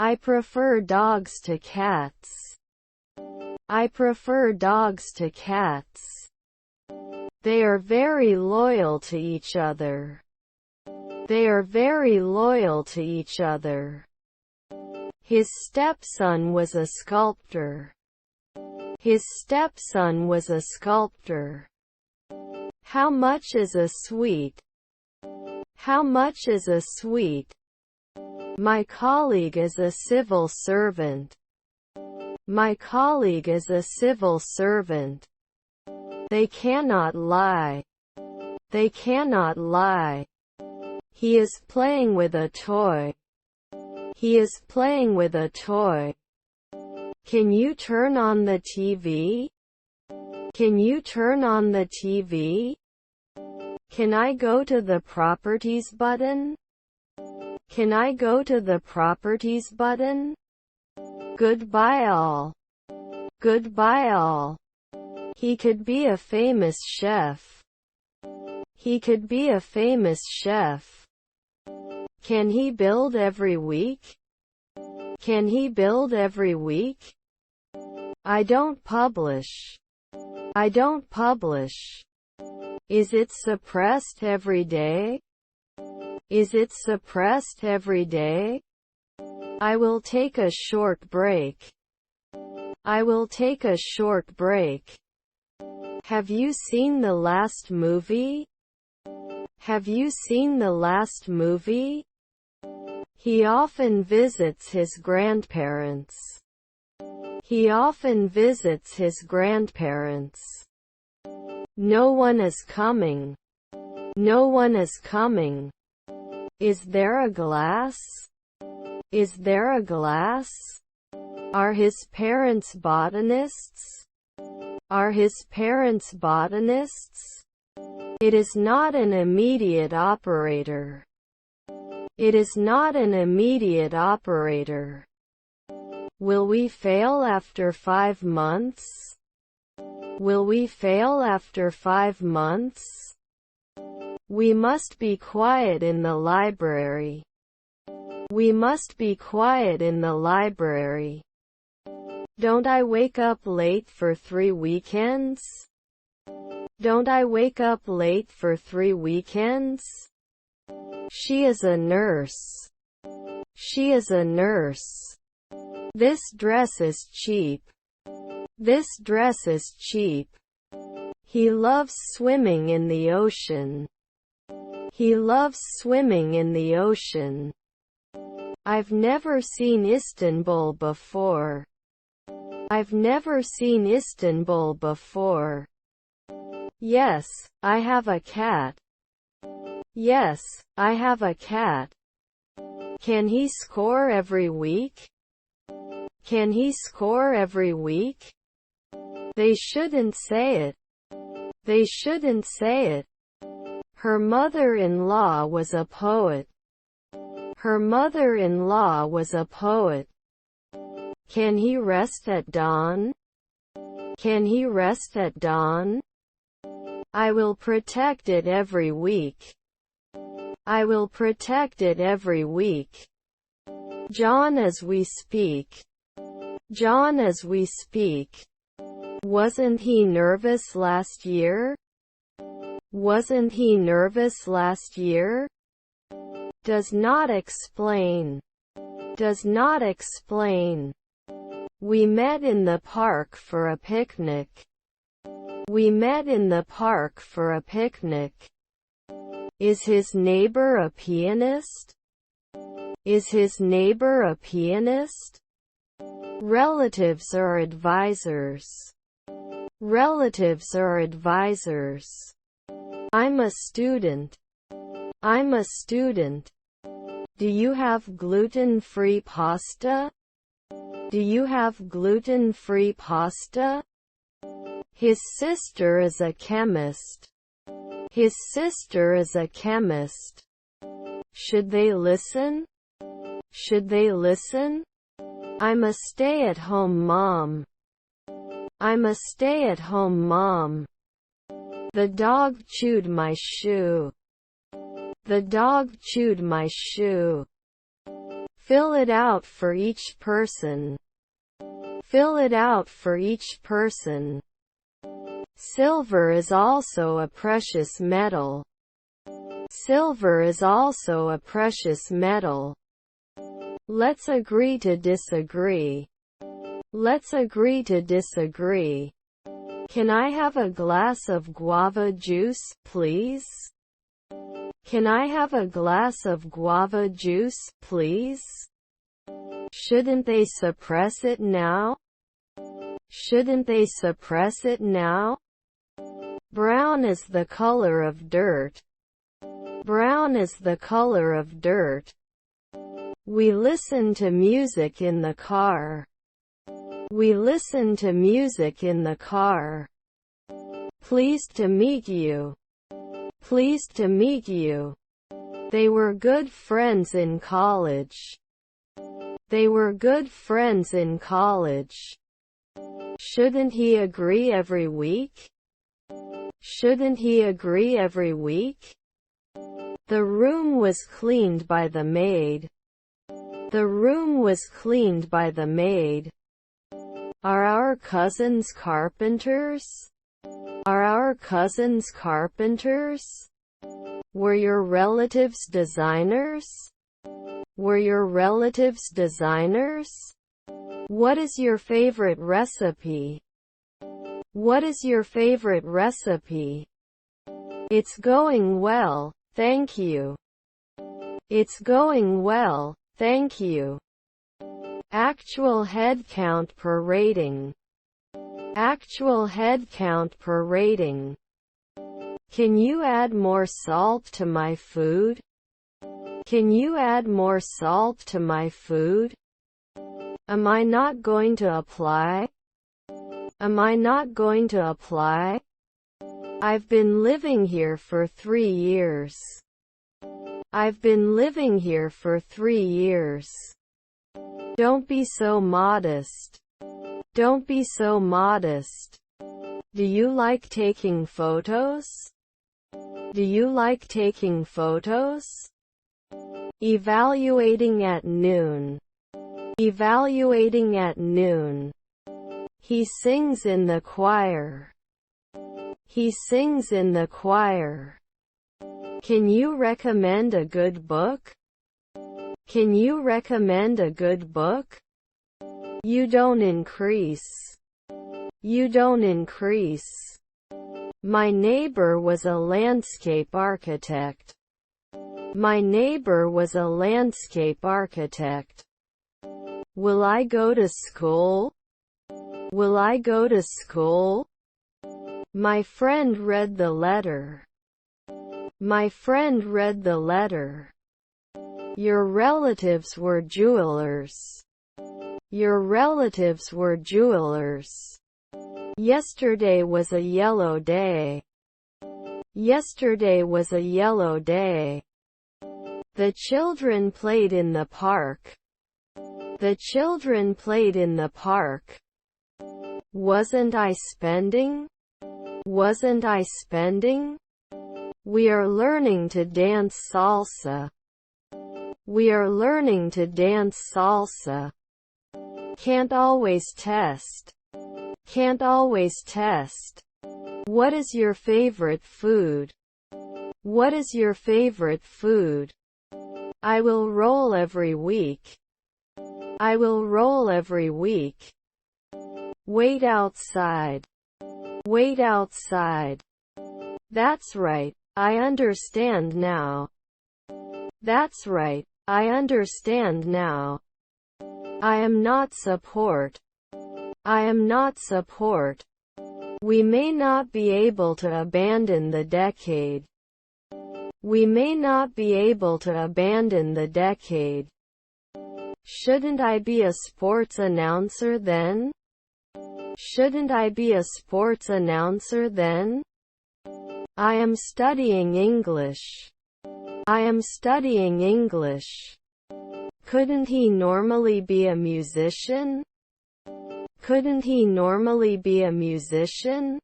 I prefer dogs to cats. I prefer dogs to cats. They are very loyal to each other. They are very loyal to each other. His stepson was a sculptor. His stepson was a sculptor. How much is a sweet? How much is a sweet? My colleague is a civil servant. My colleague is a civil servant. They cannot lie. They cannot lie. He is playing with a toy. He is playing with a toy. Can you turn on the TV? Can you turn on the TV? Can I go to the properties button? Can I go to the properties button? Goodbye all. Goodbye all. He could be a famous chef. He could be a famous chef. Can he build every week? Can he build every week? I don't publish. I don't publish. Is it suppressed every day? Is it suppressed every day? I will take a short break. I will take a short break. Have you seen the last movie? Have you seen the last movie? He often visits his grandparents. He often visits his grandparents. No one is coming. No one is coming. Is there a glass? Is there a glass? Are his parents botanists? Are his parents botanists? It is not an immediate operator. It is not an immediate operator. Will we fail after 5 months? Will we fail after 5 months? We must be quiet in the library. We must be quiet in the library. Don't I wake up late for 3 weekends? Don't I wake up late for 3 weekends? She is a nurse. She is a nurse. This dress is cheap. This dress is cheap. He loves swimming in the ocean. He loves swimming in the ocean. I've never seen Istanbul before. I've never seen Istanbul before. Yes, I have a cat. Yes, I have a cat. Can he score every week? Can he score every week? They shouldn't say it. They shouldn't say it. Her mother-in-law was a poet. Her mother-in-law was a poet. Can he rest at dawn? Can he rest at dawn? I will protect it every week. I will protect it every week. John as we speak. John as we speak. Wasn't he nervous last year? Wasn't he nervous last year? Does not explain. Does not explain. We met in the park for a picnic. We met in the park for a picnic. Is his neighbor a pianist? Is his neighbor a pianist? Relatives are advisors. Relatives are advisors. I'm a student. I'm a student. Do you have gluten-free pasta? Do you have gluten-free pasta? His sister is a chemist. His sister is a chemist. Should they listen? Should they listen? I'm a stay-at-home mom. I'm a stay-at-home mom. The dog chewed my shoe. The dog chewed my shoe. Fill it out for each person. Fill it out for each person. Silver is also a precious metal. Silver is also a precious metal. Let's agree to disagree. Let's agree to disagree. Can I have a glass of guava juice, please? Can I have a glass of guava juice, please? Shouldn't they suppress it now? Shouldn't they suppress it now? Brown is the color of dirt. Brown is the color of dirt. We listen to music in the car. We listen to music in the car. Pleased to meet you. Pleased to meet you. They were good friends in college. They were good friends in college. Shouldn't he agree every week? Shouldn't he agree every week? The room was cleaned by the maid. The room was cleaned by the maid. Are our cousins carpenters? Are our cousins carpenters? Were your relatives designers? Were your relatives designers? What is your favorite recipe? What is your favorite recipe? It's going well, thank you. It's going well, thank you. Actual head count per rating. Actual head count per rating. Can you add more salt to my food? Can you add more salt to my food? Am I not going to apply? Am I not going to apply? I've been living here for 3 years. I've been living here for 3 years. Don't be so modest. Don't be so modest. Do you like taking photos? Do you like taking photos? Evaluating at noon. Evaluating at noon. He sings in the choir. He sings in the choir. Can you recommend a good book? Can you recommend a good book? You don't increase. You don't increase. My neighbor was a landscape architect. My neighbor was a landscape architect. Will I go to school? Will I go to school? My friend read the letter. My friend read the letter. Your relatives were jewelers. Your relatives were jewelers. Yesterday was a yellow day. Yesterday was a yellow day. The children played in the park. The children played in the park. Wasn't I spending? Wasn't I spending? We are learning to dance salsa. We are learning to dance salsa. Can't always test. Can't always test. What is your favorite food? What is your favorite food? I will roll every week. I will roll every week. Wait outside. Wait outside. That's right. I understand now. That's right. I understand now. I am not support. I am not support. We may not be able to abandon the decade. We may not be able to abandon the decade. Shouldn't I be a sports announcer then? Shouldn't I be a sports announcer then? I am studying English. I am studying English. Couldn't he normally be a musician? Couldn't he normally be a musician?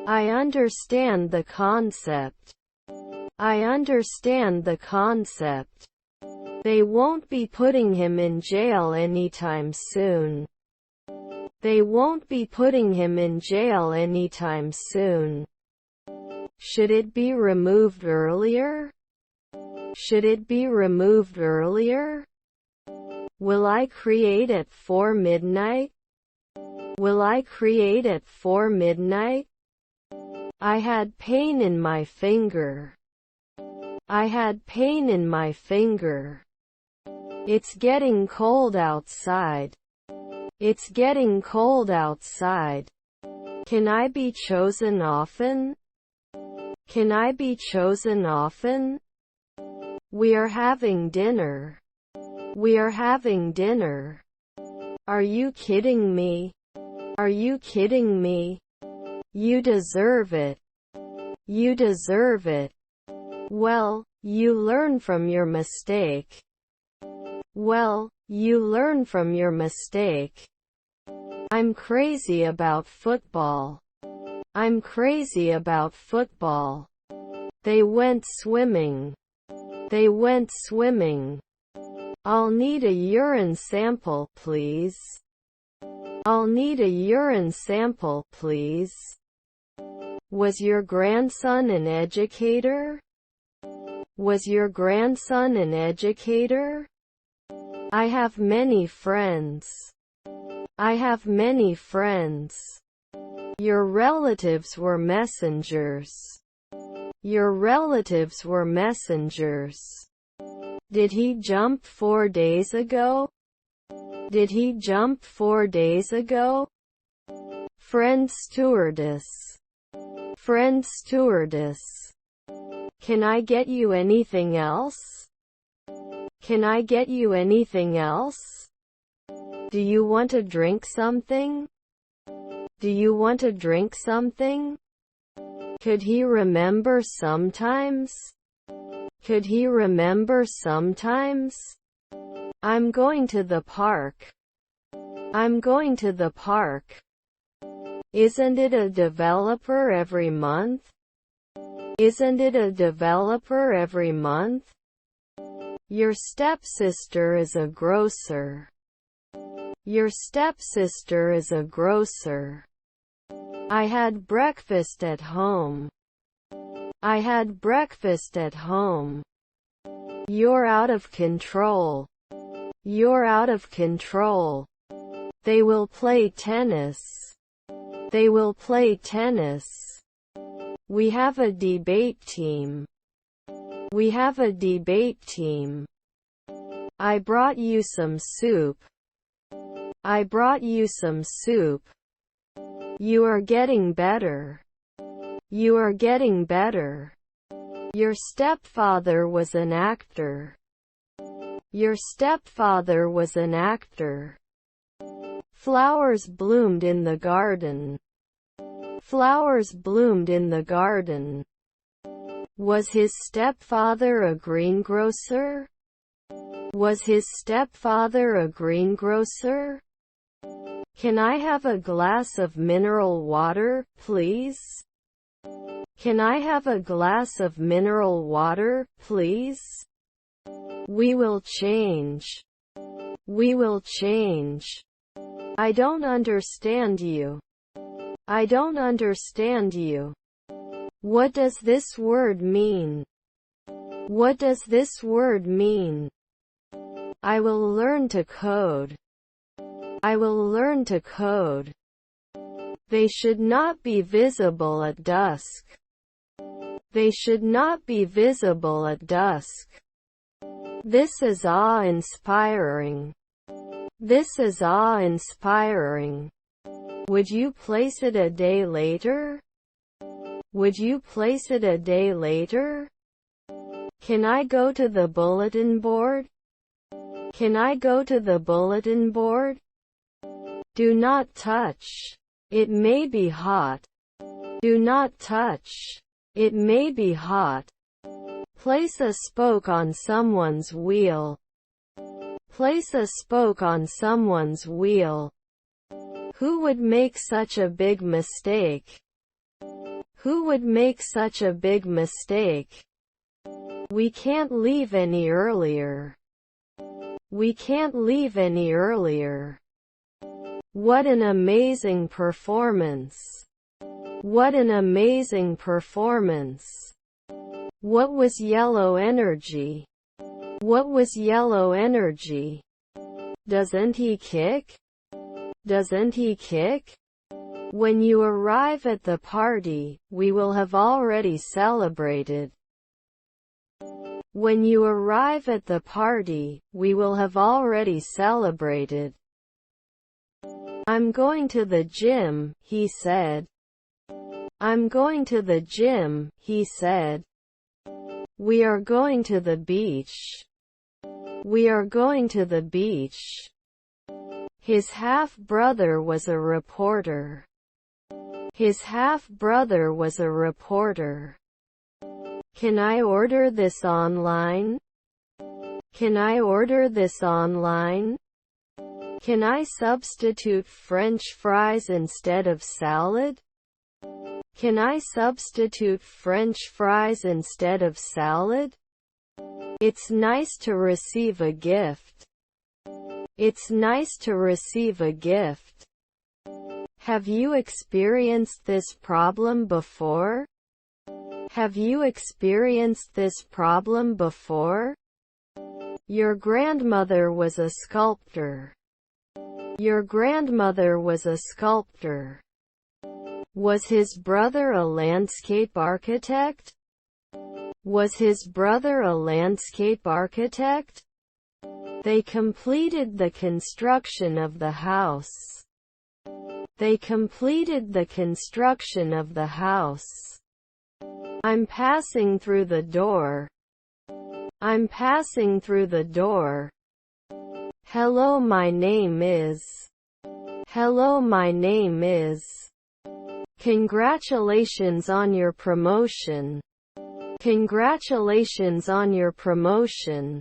I understand the concept. I understand the concept. They won't be putting him in jail anytime soon. They won't be putting him in jail anytime soon. Should it be removed earlier? Should it be removed earlier? Will I create at 4 midnight? Will I create at 4 midnight? I had pain in my finger. I had pain in my finger. It's getting cold outside. It's getting cold outside. Can I be chosen often? Can I be chosen often? We are having dinner. We are having dinner. Are you kidding me? Are you kidding me? You deserve it. You deserve it. Well, you learn from your mistake. Well, you learn from your mistake. I'm crazy about football. I'm crazy about football. They went swimming. They went swimming. I'll need a urine sample, please. I'll need a urine sample, please. Was your grandson an educator? Was your grandson an educator? I have many friends. I have many friends. Your relatives were messengers. Your relatives were messengers. Did he jump 4 days ago? Did he jump 4 days ago? Friend stewardess. Friend stewardess. Can I get you anything else? Can I get you anything else? Do you want to drink something? Do you want to drink something? Could he remember sometimes? Could he remember sometimes? I'm going to the park. I'm going to the park. Isn't it a developer every month? Isn't it a developer every month? Your stepsister is a grocer. Your stepsister is a grocer. I had breakfast at home. I had breakfast at home. You're out of control. You're out of control. They will play tennis. They will play tennis. We have a debate team. We have a debate team. I brought you some soup. I brought you some soup. You are getting better. You are getting better. Your stepfather was an actor. Your stepfather was an actor. Flowers bloomed in the garden. Flowers bloomed in the garden. Was his stepfather a greengrocer? Was his stepfather a greengrocer? Can I have a glass of mineral water, please? Can I have a glass of mineral water, please? We will change. We will change. I don't understand you. I don't understand you. What does this word mean? What does this word mean? I will learn to code. I will learn to code. They should not be visible at dusk. They should not be visible at dusk. This is awe-inspiring. This is awe-inspiring. Would you place it a day later? Would you place it a day later? Can I go to the bulletin board? Can I go to the bulletin board? Do not touch. It may be hot. Do not touch. It may be hot. Place a spoke on someone's wheel. Place a spoke on someone's wheel. Who would make such a big mistake? Who would make such a big mistake? We can't leave any earlier. We can't leave any earlier. What an amazing performance. What an amazing performance. What was yellow energy? What was yellow energy? Doesn't he kick? Doesn't he kick? When you arrive at the party, we will have already celebrated. When you arrive at the party, we will have already celebrated. I'm going to the gym, he said. I'm going to the gym, he said. We are going to the beach. We are going to the beach. His half-brother was a reporter. His half-brother was a reporter. Can I order this online? Can I order this online? Can I substitute French fries instead of salad? Can I substitute French fries instead of salad? It's nice to receive a gift. It's nice to receive a gift. Have you experienced this problem before? Have you experienced this problem before? Your grandmother was a sculptor. Your grandmother was a sculptor. Was his brother a landscape architect? Was his brother a landscape architect? They completed the construction of the house. They completed the construction of the house. I'm passing through the door. I'm passing through the door. Hello, my name is. Hello, my name is. Congratulations on your promotion. Congratulations on your promotion.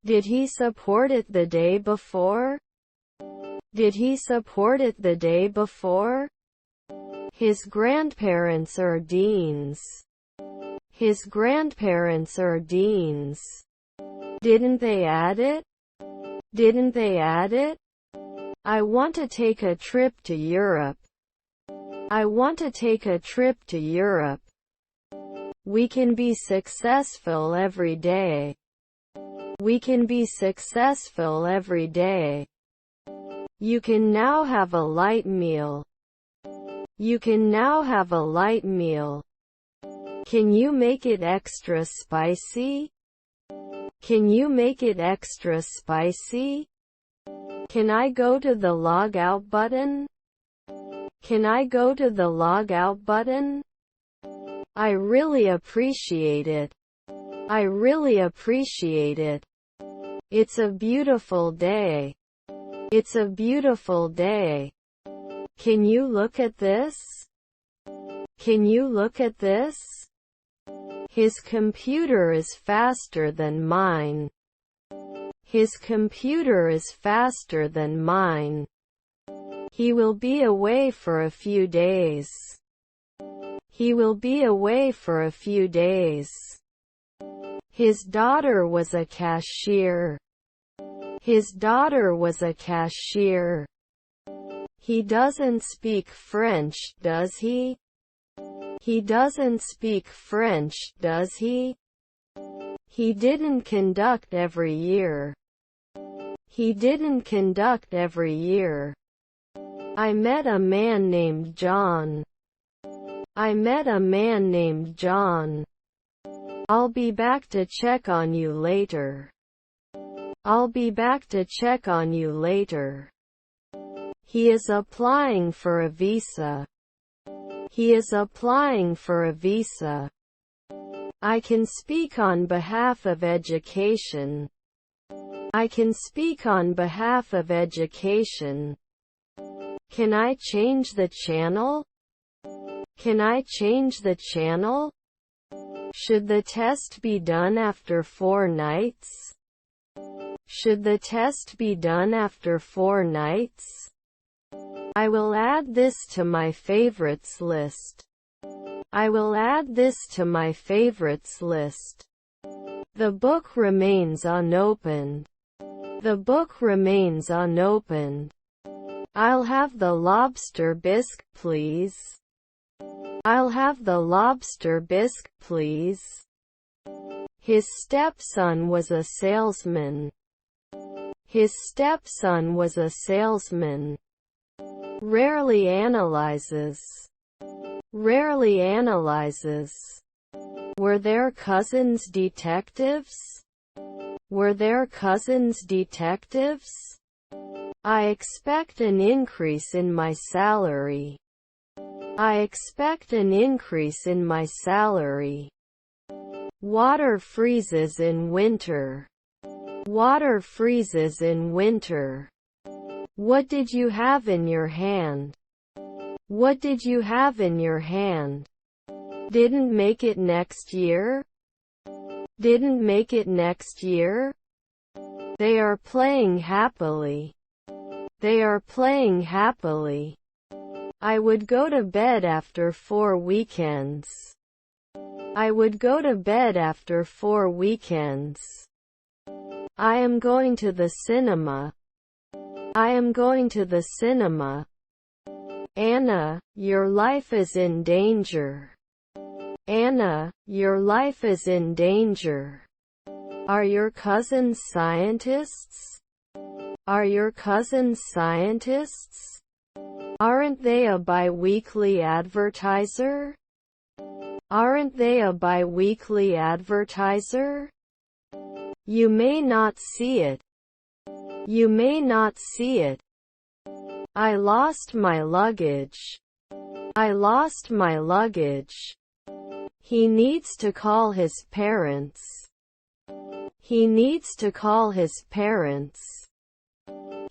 Did he support it the day before? Did he support it the day before? His grandparents are deans. His grandparents are deans. Didn't they add it? Didn't they add it? I want to take a trip to Europe. I want to take a trip to Europe. We can be successful every day. We can be successful every day. You can now have a light meal. You can now have a light meal. Can you make it extra spicy? Can you make it extra spicy? Can I go to the log out button? Can I go to the log out button? I really appreciate it. I really appreciate it. It's a beautiful day. It's a beautiful day. Can you look at this? Can you look at this? His computer is faster than mine. His computer is faster than mine. He will be away for a few days. He will be away for a few days. His daughter was a cashier. His daughter was a cashier. He doesn't speak French, does he? He doesn't speak French, does he? He didn't conduct every year. He didn't conduct every year. I met a man named John. I met a man named John. I'll be back to check on you later. I'll be back to check on you later. He is applying for a visa. He is applying for a visa. I can speak on behalf of education. I can speak on behalf of education. Can I change the channel? Can I change the channel? Should the test be done after 4 nights? Should the test be done after 4 nights? I will add this to my favorites list. I will add this to my favorites list. The book remains unopened. The book remains unopened. I'll have the lobster bisque, please. I'll have the lobster bisque, please. His stepson was a salesman. His stepson was a salesman. Rarely analyzes. Rarely analyzes. Were their cousins detectives? Were their cousins detectives? I expect an increase in my salary. I expect an increase in my salary. Water freezes in winter. Water freezes in winter. What did you have in your hand? What did you have in your hand? Didn't make it next year? Didn't make it next year? They are playing happily. They are playing happily. I would go to bed after 4 weekends. I would go to bed after 4 weekends. I am going to the cinema. I am going to the cinema. Anna, your life is in danger. Anna, your life is in danger. Are your cousins scientists? Are your cousins scientists? Aren't they a bi-weekly advertiser? Aren't they a bi-weekly advertiser? You may not see it. You may not see it. I lost my luggage. I lost my luggage. He needs to call his parents. He needs to call his parents.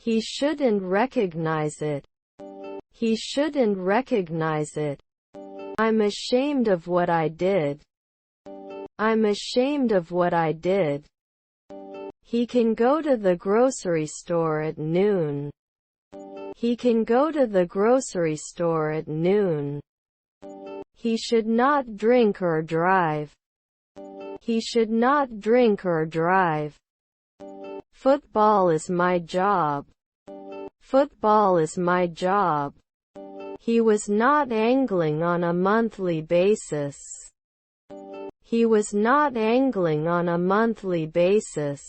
He shouldn't recognize it. He shouldn't recognize it. I'm ashamed of what I did. I'm ashamed of what I did. He can go to the grocery store at noon. He can go to the grocery store at noon. He should not drink or drive. He should not drink or drive. Football is my job. Football is my job. He was not angling on a monthly basis. He was not angling on a monthly basis.